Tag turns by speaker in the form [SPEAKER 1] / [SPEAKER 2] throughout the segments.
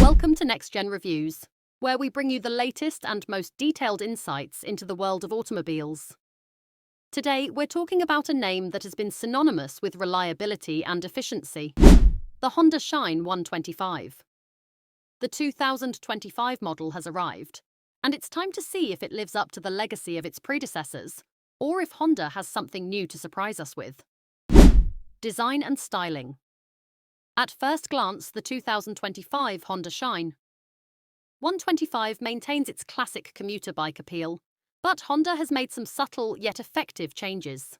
[SPEAKER 1] Welcome to Next Gen Reviews, where we bring you the latest and most detailed insights into the world of automobiles. Today, we're talking about a name that has been synonymous with reliability and efficiency: the Honda Shine 125. The 2025 model has arrived, and it's time to see if it lives up to the legacy of its predecessors, or if Honda has something new to surprise us with. Design and styling. At first glance, the 2025 Honda Shine 125 maintains its classic commuter bike appeal, but Honda has made some subtle yet effective changes.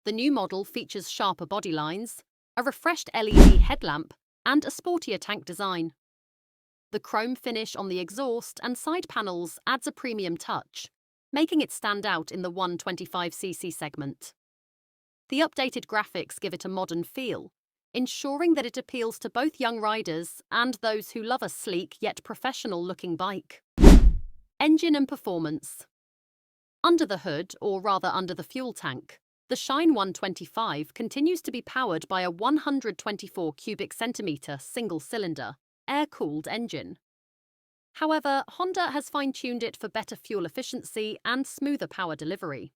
[SPEAKER 1] The new model features sharper body lines, a refreshed LED headlamp, and a sportier tank design. The chrome finish on the exhaust and side panels adds a premium touch, making it stand out in the 125cc segment. The updated graphics give it a modern feel, ensuring that it appeals to both young riders and those who love a sleek yet professional-looking bike. Engine and performance. Under the hood, or rather under the fuel tank, the Shine 125 continues to be powered by a 124 cubic centimetre single-cylinder, air-cooled engine. However, Honda has fine-tuned it for better fuel efficiency and smoother power delivery.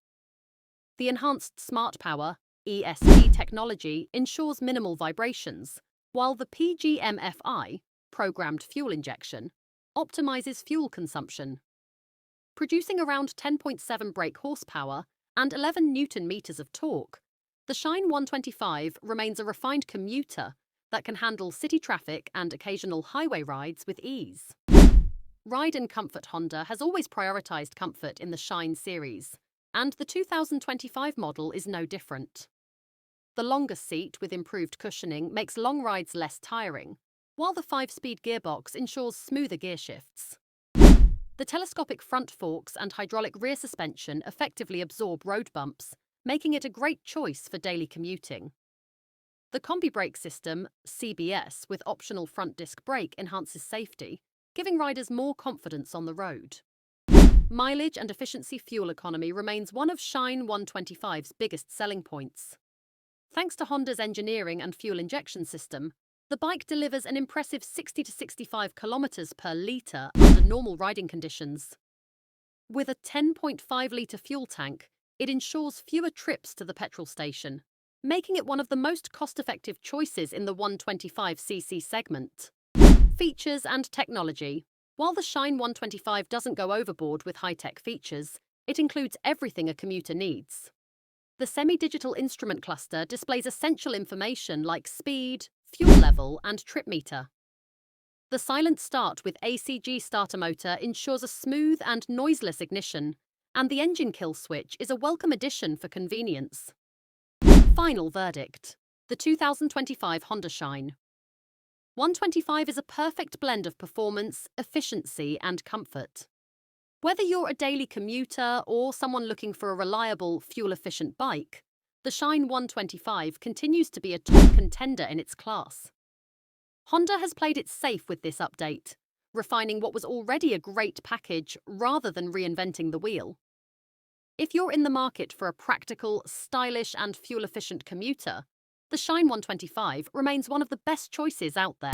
[SPEAKER 1] The enhanced Smart Power (ESP) technology ensures minimal vibrations, while the PGM-FI, programmed fuel injection, optimizes fuel consumption. Producing around 10.7 brake horsepower and 11 Newton-meters of torque, the Shine 125 remains a refined commuter that can handle city traffic and occasional highway rides with ease. Ride and comfort. Honda has always prioritized comfort in the Shine series, and the 2025 model is no different. The longer seat with improved cushioning makes long rides less tiring, while the 5-speed gearbox ensures smoother gear shifts. The telescopic front forks and hydraulic rear suspension effectively absorb road bumps, making it a great choice for daily commuting. The Combi brake system, CBS, with optional front disc brake enhances safety, giving riders more confidence on the road. Mileage and efficiency. Fuel economy remains one of Shine 125's biggest selling points. Thanks to Honda's engineering and fuel injection system, the bike delivers an impressive 60 to 65 kilometers per litre under normal riding conditions. With a 10.5-litre fuel tank, it ensures fewer trips to the petrol station, making it one of the most cost-effective choices in the 125cc segment. Features and technology. While the Shine 125 doesn't go overboard with high-tech features, it includes everything a commuter needs. The semi-digital instrument cluster displays essential information like speed, fuel level, and trip meter. The silent start with ACG starter motor ensures a smooth and noiseless ignition, and the engine kill switch is a welcome addition for convenience. Final verdict: the 2025 Honda Shine 125 is a perfect blend of performance, efficiency, and comfort. Whether you're a daily commuter or someone looking for a reliable, fuel-efficient bike, the Shine 125 continues to be a top contender in its class. Honda has played it safe with this update, refining what was already a great package rather than reinventing the wheel. If you're in the market for a practical, stylish, and fuel-efficient commuter, the Shine 125 remains one of the best choices out there.